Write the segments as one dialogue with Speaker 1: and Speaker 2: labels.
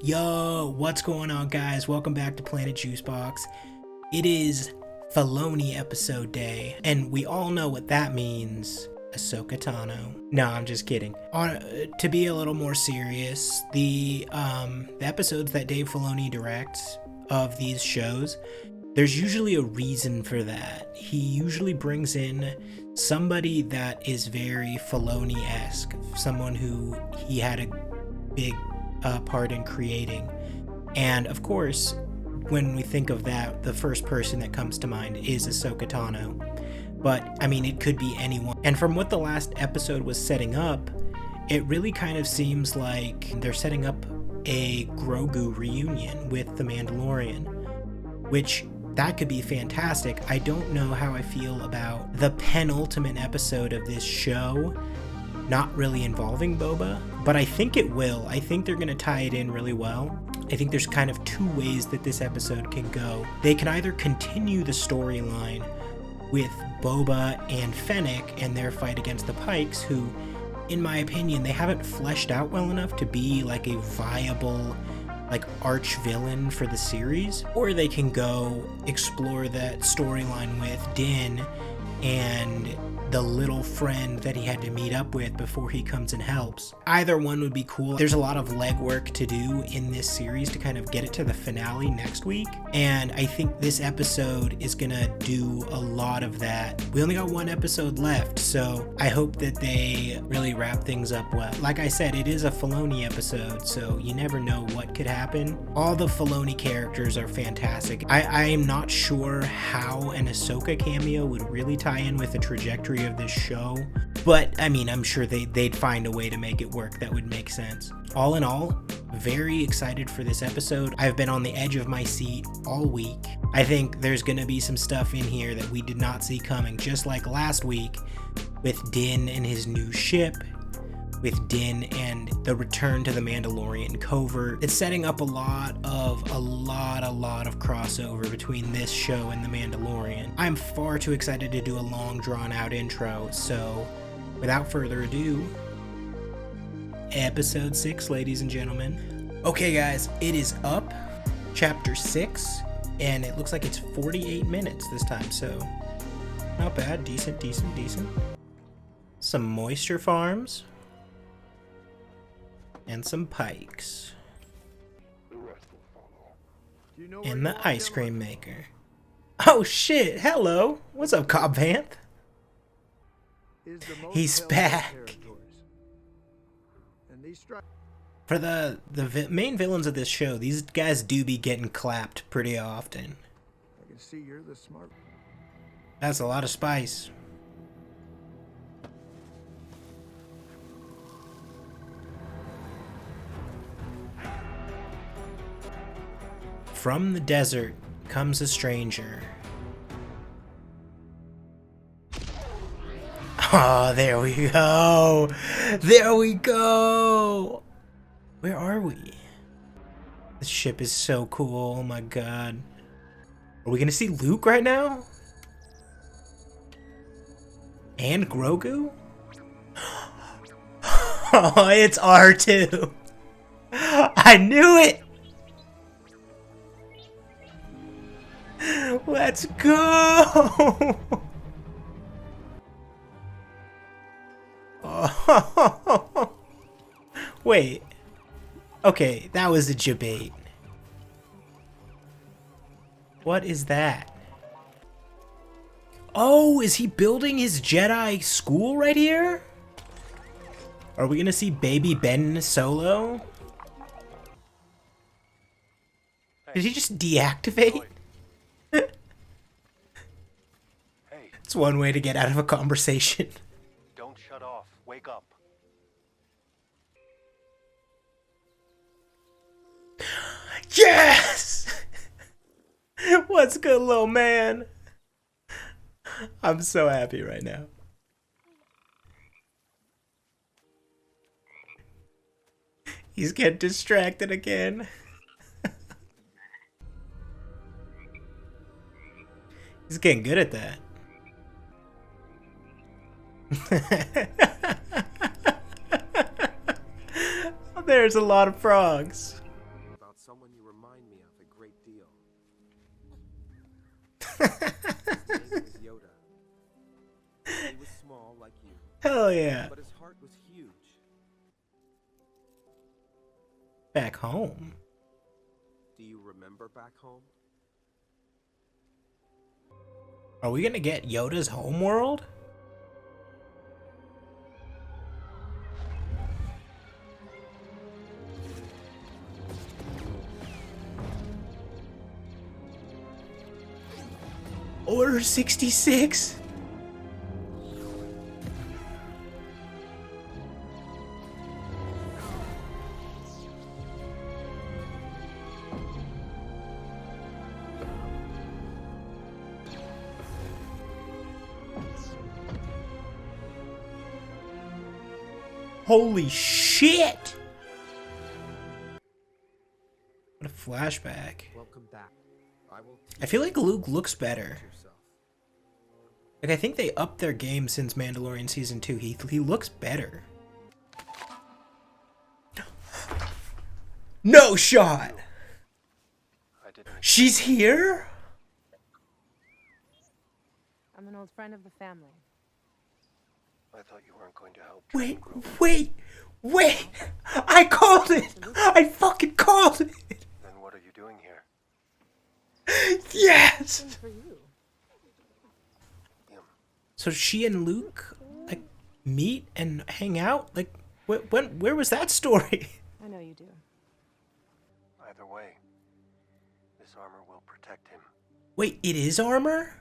Speaker 1: Yo, what's going on, guys? Welcome back to Planet Juicebox. It is Filoni episode day, and we all know what that means. Ahsoka Tano. No, I'm just kidding. To be a little more serious, the episodes that Dave Filoni directs of these shows, there's usually a reason for that. He usually brings in somebody that is very Filoni-esque, someone who he had a big part in creating. And of course, when we think of that, the first person that comes to mind is Ahsoka Tano. But I mean, it could be anyone. And from what the last episode was setting up, it really kind of seems like they're setting up a Grogu reunion with the Mandalorian, which that could be fantastic. I don't know how I feel about the penultimate episode of this show not really involving Boba, but I think it will. I think they're going to tie it in really well. I think there's kind of two ways that this episode can go. They can either continue the storyline with Boba and Fennec and their fight against the Pikes, who, in my opinion, they haven't fleshed out well enough to be like a viable, like, arch villain for the series. Or they can go explore that storyline with Din and the little friend that he had to meet up with before he comes and helps. Either one would be cool. There's a lot of legwork to do in this series to kind of get it to the finale next week, and I think this episode is gonna do a lot of that. We only got one episode left, so I hope that they really wrap things up well. Like I said, it is a Filoni episode, so you never know what could happen. All the Filoni characters are fantastic. I am not sure how an Ahsoka cameo would really tie in with the trajectory of this show, but I mean, I'm sure they'd find a way to make it work that would make sense. All in all, very excited for this episode. I've been on the edge of my seat all week. I think there's gonna be some stuff in here that we did not see coming, just like last week with Din and his new ship, with Din and the return to the Mandalorian covert. It's setting up a lot of crossover between this show and the Mandalorian. I'm far too excited to do a long drawn out intro, so without further ado, episode 6, ladies and gentlemen. Okay guys, it is up, chapter 6, and it looks like it's 48 minutes this time, so not bad. Decent. Some moisture farms and some pikes, and the ice cream maker. Oh shit, hello, what's up, Cobb Vanth? He's back. For the main villains of this show, these guys do be getting clapped pretty often. I can see you're the smart. That's a lot of spice. From the desert comes a stranger. Oh, there we go. There we go. Where are we? This ship is so cool. Oh my god. Are we gonna see Luke right now? And Grogu? Oh, it's R2. I knew it. Let's go! Oh. Wait. Okay, that was a debate. What is that? Oh, is he building his Jedi school right here? Are we gonna see baby Ben Solo? Did he just deactivate? It's one way to get out of a conversation.
Speaker 2: Don't shut off. Wake up.
Speaker 1: Yes! What's good, little man? I'm so happy right now. He's getting distracted again. He's getting good at that. There's a lot of frogs.
Speaker 3: His name is Yoda. He was small like you,
Speaker 1: Hell yeah.
Speaker 3: but his heart was huge.
Speaker 1: Back home.
Speaker 3: Do you remember back home?
Speaker 1: Are we gonna get Yoda's homeworld? Order 66? Holy shit! What a flashback.
Speaker 3: Welcome back. I will
Speaker 1: I feel like Luke looks better.
Speaker 3: yourself.
Speaker 1: Like, I think they upped their game since Mandalorian Season 2. He looks better. No shot!
Speaker 2: I didn't.
Speaker 1: She's here?
Speaker 4: I'm an old friend of the family.
Speaker 2: I thought you weren't going to help.
Speaker 1: Wait, wait! I called it! I fucking called it!
Speaker 2: Then what are you doing here?
Speaker 1: Yes!
Speaker 4: Thing for you.
Speaker 2: Him.
Speaker 1: So she and Luke, like, meet and hang out? Like, where was that story?
Speaker 4: I know you do.
Speaker 2: Either way, this armor will protect him.
Speaker 1: Wait, it is armor?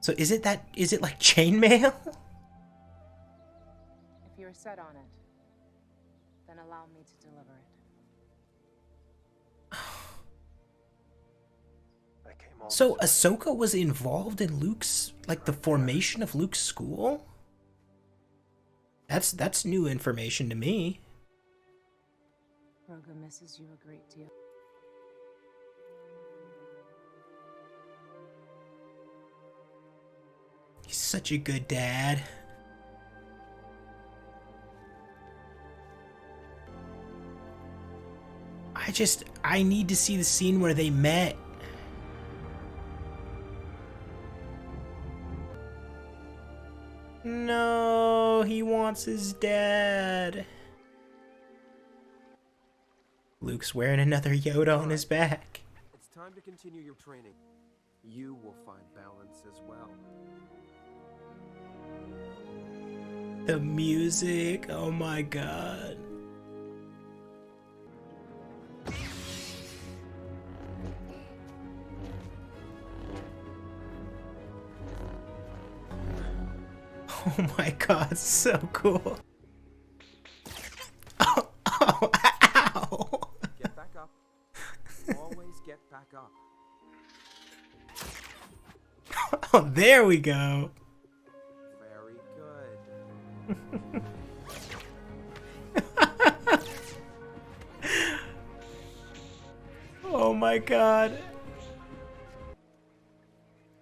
Speaker 1: So is it like chainmail?
Speaker 4: If you're set on it, then allow me to deliver it.
Speaker 2: I came all
Speaker 1: So
Speaker 2: this way.
Speaker 1: Ahsoka was involved in Luke's, like, the formation of Luke's school? That's new information to me.
Speaker 4: Grogu misses you a great deal.
Speaker 1: He's such a good dad. I need to see the scene where they met. No, he wants his dad. Luke's wearing another Yoda on his back.
Speaker 3: It's time to continue your training. You will find balance as well.
Speaker 1: The music, oh my god. Oh my god, so cool. Oh, oh, ow.
Speaker 3: Get back up. Always get back up.
Speaker 1: Oh, there we go.
Speaker 3: Very good.
Speaker 1: Oh my god.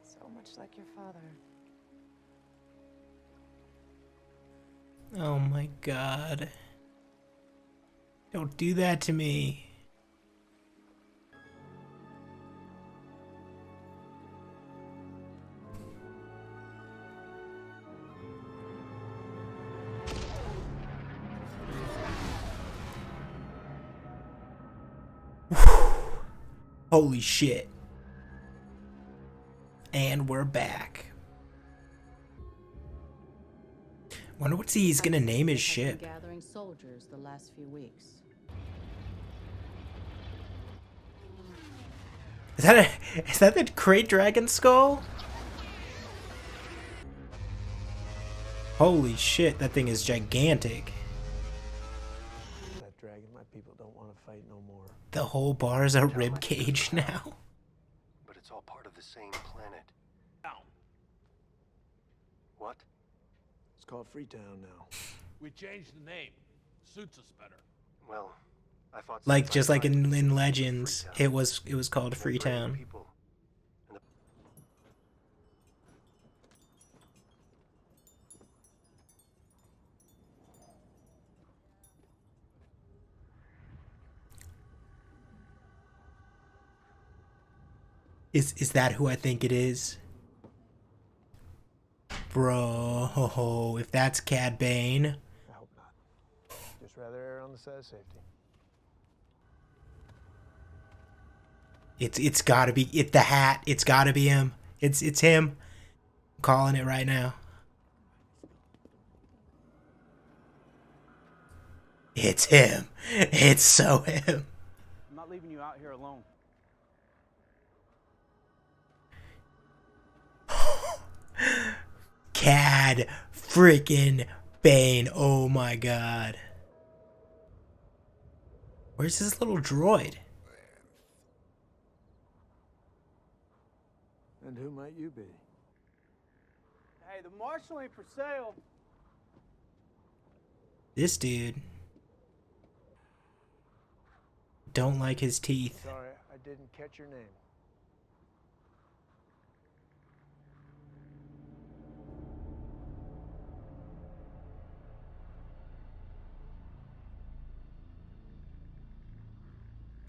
Speaker 4: So much like your father.
Speaker 1: Oh my god. Don't do that to me. Holy shit. And we're back. Wonder what he's gonna name his ship.
Speaker 5: Gathering soldiers the last few weeks.
Speaker 1: Is that the Great Dragon Skull? Holy shit, that thing is gigantic.
Speaker 6: That dragon, my people don't want to fight no more.
Speaker 1: The whole bar is a rib cage now.
Speaker 2: But it's all part of the same planet. Ow. What?
Speaker 6: It's called Freetown now.
Speaker 7: We changed the name. Suits us better.
Speaker 2: Well, I thought
Speaker 1: Like
Speaker 2: since
Speaker 1: just
Speaker 2: I
Speaker 1: like
Speaker 2: tried to
Speaker 1: in
Speaker 2: save
Speaker 1: Legends,
Speaker 2: Freetown,
Speaker 1: it was called
Speaker 2: and brave
Speaker 1: Freetown.
Speaker 2: people, and the
Speaker 1: Is that who I think it is? Bro, if that's Cad Bane.
Speaker 6: I hope not. Just rather err on the side of safety.
Speaker 1: It's gotta be the hat. It's gotta be him. It's him. I'm calling it right now. It's him. It's so him.
Speaker 8: I'm not leaving you out here alone.
Speaker 1: Cad freaking Bane. Oh my god. Where's this little droid?
Speaker 6: And who might you be?
Speaker 8: Hey, the marshal ain't for sale.
Speaker 1: This dude. Don't like his teeth.
Speaker 6: Sorry, I didn't catch your name.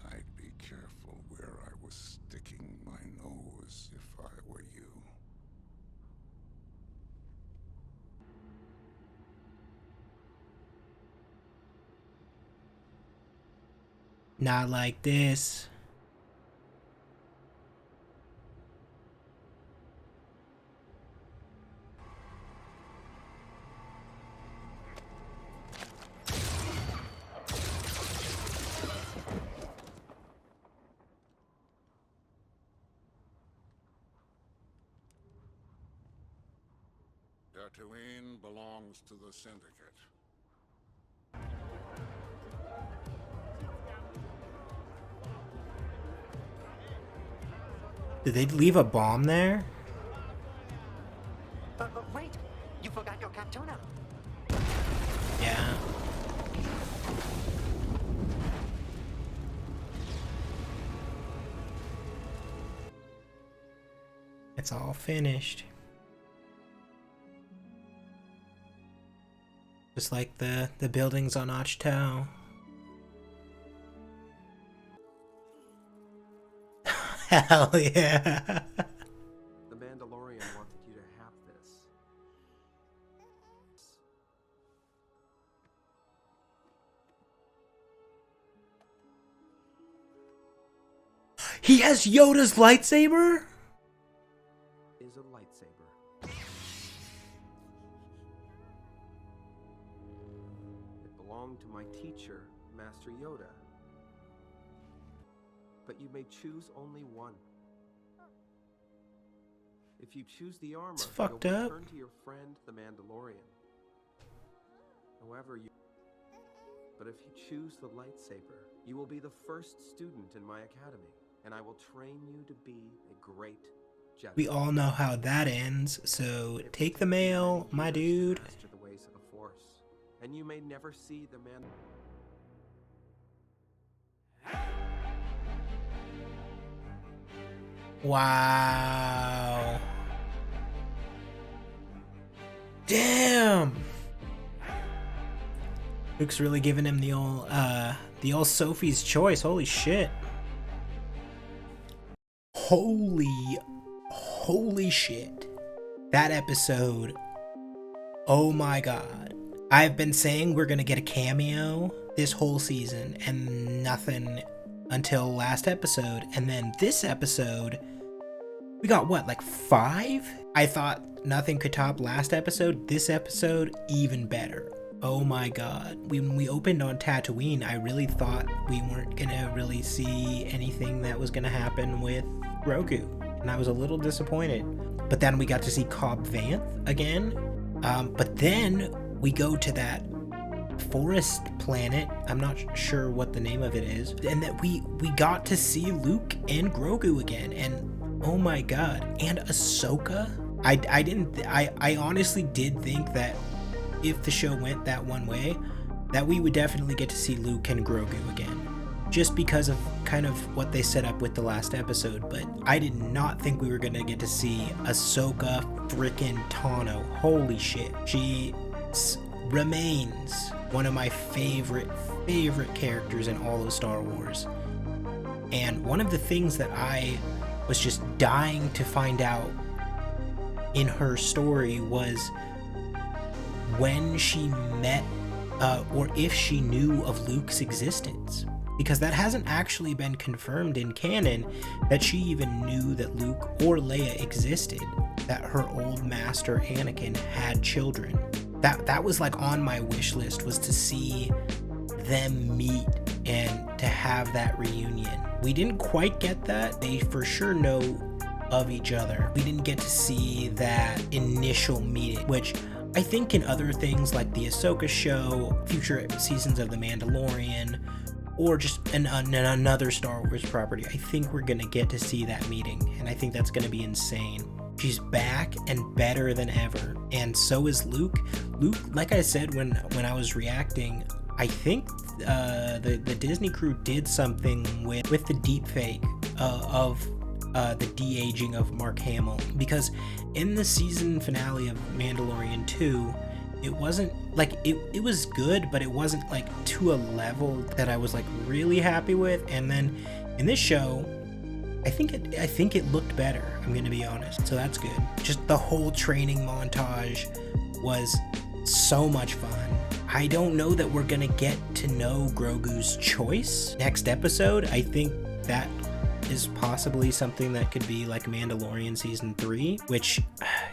Speaker 9: I'd be careful where I was sticking my nose if I were you.
Speaker 1: Not like this.
Speaker 9: Tatooine belongs to the Syndicate.
Speaker 1: Did they leave a bomb there?
Speaker 10: Wait! You forgot your katana!
Speaker 1: Yeah. It's all finished. Just like the buildings on WHATT. Hell yeah.
Speaker 3: The Mandalorian wanted you to have this.
Speaker 1: He has Yoda's lightsaber?
Speaker 3: Is a lightsaber. It belonged to my teacher, Master Yoda. But you may choose only one. If you choose the armor,
Speaker 1: It's fucked
Speaker 3: you'll
Speaker 1: up.
Speaker 3: return to your friend, the Mandalorian. However, but if you choose the lightsaber, you will be the first student in my academy, and I will train you to be a great Jedi.
Speaker 1: We all know how that ends, so take the mail, my dude.
Speaker 3: Master the ways of the Force, and you may never see the man.
Speaker 1: Wow. Damn. Luke's really giving him the old Sophie's choice. Holy shit. Holy shit. That episode. Oh my god. I've been saying we're gonna get a cameo this whole season and nothing until last episode. And then this episode, we got what, like 5? I thought nothing could top last episode. This episode, even better. Oh my god. When we opened on Tatooine, I really thought we weren't gonna really see anything that was gonna happen with Grogu. And I was a little disappointed. But then we got to see Cobb Vanth again. But then we go to that forest planet. I'm not sure what the name of it is. And that we got to see Luke and Grogu again. And oh my god. And Ahsoka. I honestly did think that if the show went that one way, that we would definitely get to see Luke and Grogu again. Just because of kind of what they set up with the last episode. But I did not think we were going to get to see Ahsoka frickin' Tano. Holy shit. She remains one of my favorite characters in all of Star Wars. And one of the things that I was just dying to find out in her story was when she met, or if she knew of Luke's existence. Because that hasn't actually been confirmed in canon, that she even knew that Luke or Leia existed, that her old master Anakin had children. That was like on my wish list, was to see them meet and to have that reunion. We didn't quite get that. They for sure know of each other. We didn't get to see that initial meeting, which I think in other things like the Ahsoka show, future seasons of The Mandalorian, or just another Star Wars property, I think we're gonna get to see that meeting, and I think that's gonna be insane. She's back and better than ever, and so is Luke. Luke, like I said when I was reacting, I think the Disney crew did something with the deep fake of the de-aging of Mark Hamill, because in the season finale of Mandalorian 2, it wasn't like it was good, but it wasn't like to a level that I was like really happy with. And then in this show, I think it looked better, I'm gonna be honest, so that's good. Just the whole training montage was so much fun. I don't know that we're gonna get to know Grogu's choice next episode. I think that is possibly something that could be like Mandalorian season 3, which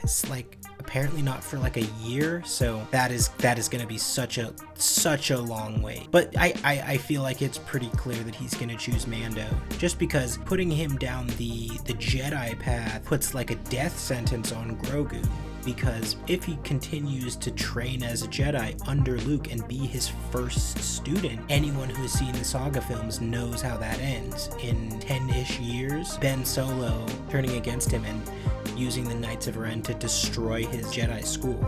Speaker 1: is like apparently not for like a year, so that is going to be such a long wait. But I feel like it's pretty clear that he's going to choose Mando, just because putting him down the Jedi path puts like a death sentence on Grogu. Because if he continues to train as a Jedi under Luke and be his first student, anyone who has seen the saga films knows how that ends. In 10-ish years, Ben Solo turning against him and using the Knights of Ren to destroy his Jedi school.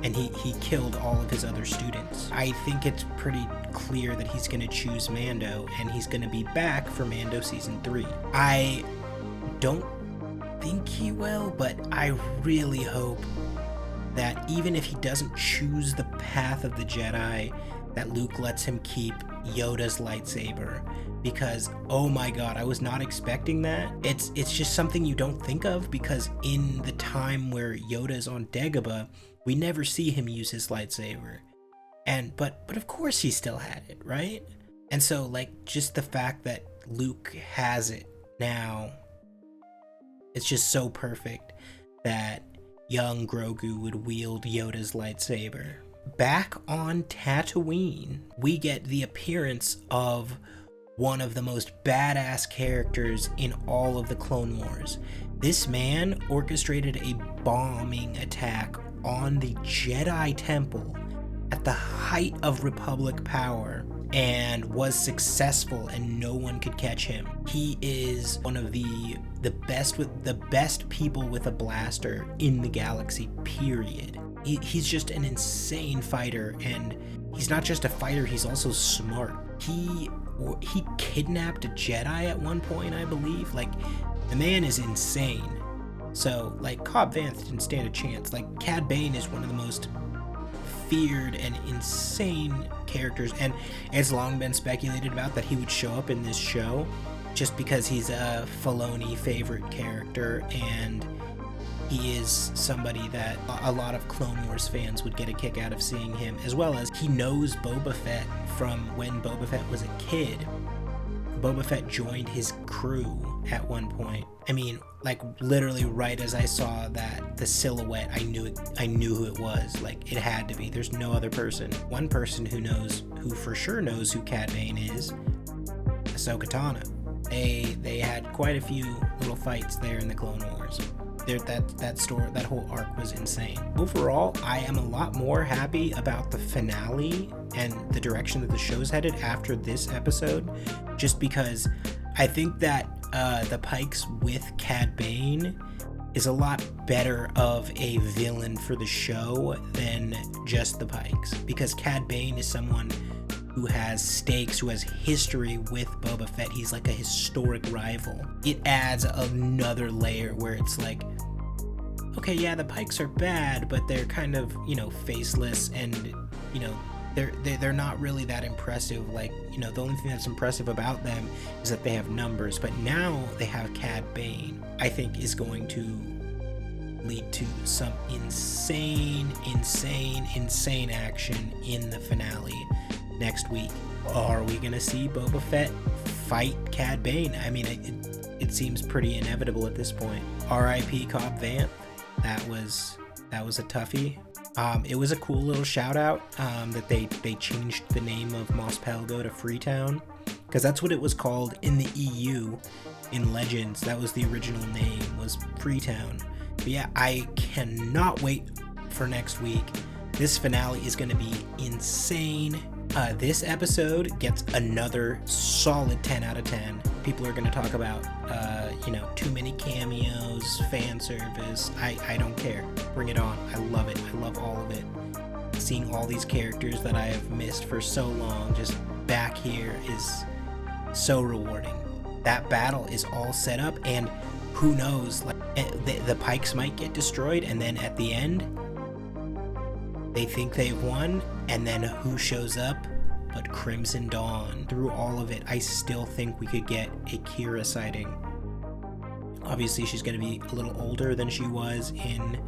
Speaker 1: And he killed all of his other students. I think it's pretty clear that he's going to choose Mando, and he's going to be back for Mando Season 3. I don't think he will, but I really hope that even if he doesn't choose the path of the Jedi, that Luke lets him keep Yoda's lightsaber, because oh my god, I was not expecting that. It's just something you don't think of, because in the time where Yoda's on Dagobah, we never see him use his lightsaber. And but of course he still had it, right? And so like just the fact that Luke has it now, it's just so perfect that young Grogu would wield Yoda's lightsaber. Back on Tatooine, we get the appearance of one of the most badass characters in all of the Clone Wars. This man orchestrated a bombing attack on the Jedi Temple at the height of Republic power, and was successful, and no one could catch him. He is one of the best people with a blaster in the galaxy, period. He's just an insane fighter, and he's not just a fighter, he's also smart. He kidnapped a Jedi at one point, I believe. Like, the man is insane. So like Cobb Vanth didn't stand a chance. Like, Cad Bane is one of the most feared and insane characters, and it's long been speculated about that he would show up in this show, just because he's a Filoni favorite character, and he is somebody that a lot of Clone Wars fans would get a kick out of seeing him, as well as he knows Boba Fett from when Boba Fett was a kid. Boba Fett joined his crew at one point. I mean, like literally right as I saw that, the silhouette, I knew who it was. Like, it had to be. There's no other person. One person who for sure knows who Cad Bane is, Ahsoka Tano. They had quite a few little fights there in the Clone Wars. That whole arc was insane. Overall, I am a lot more happy about the finale and the direction that the show's headed after this episode, just because I think that the Pikes with Cad Bane is a lot better of a villain for the show than just the Pikes, because Cad Bane is someone who has stakes, who has history with Boba Fett. He's like a historic rival. It adds another layer where it's like, okay, yeah, the Pikes are bad, but they're kind of, faceless, and, they're not really that impressive. Like, you know, the only thing that's impressive about them is that they have numbers, but now they have Cad Bane. I think is going to lead to some insane action in the finale next week. Are we gonna see Boba Fett fight Cad Bane? I mean, it seems pretty inevitable at this point. R.I.P. Cobb Vanth. That was a toughie. It was a cool little shout out that they changed the name of Mos Pelgo to Freetown, because that's what it was called in the EU in Legends. That was the original name, was Freetown. But yeah, I cannot wait for next week. This finale is going to be insane. This episode gets another solid 10 out of 10. People are going to talk about, too many cameos, fan service. I don't care. Bring it on. I love it. I love all of it. Seeing all these characters that I have missed for so long just back here is so rewarding. That battle is all set up, and who knows, like the Pikes might get destroyed, and then at the end they think they've won, and then who shows up but Crimson Dawn. Through all of it, I still think we could get a Kira sighting. Obviously she's going to be a little older than she was in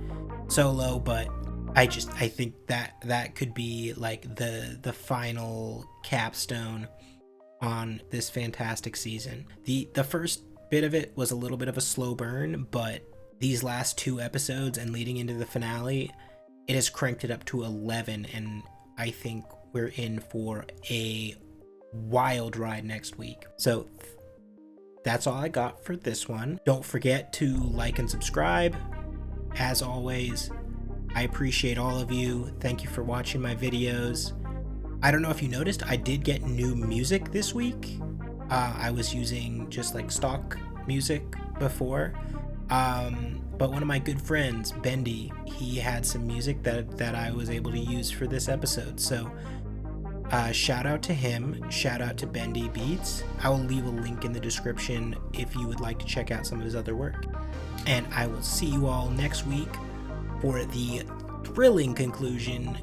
Speaker 1: Solo, but I think that could be like the final capstone on this fantastic season. The first bit of it was a little bit of a slow burn, but these last 2 episodes and leading into the finale, it has cranked it up to 11, and I think we're in for a wild ride next week. So that's all I got for this one. Don't forget to like and subscribe. As always, I appreciate all of you. Thank you for watching my videos. I don't know if you noticed, I did get new music this week. I was using just like stock music before. But one of my good friends, Bendi, he had some music that I was able to use for this episode. So shout out to him, shout out to Bendi Beats. I will leave a link in the description if you would like to check out some of his other work. And I will see you all next week for the thrilling conclusion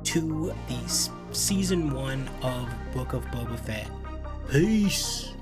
Speaker 1: to the season 1 of Book of Boba Fett. Peace!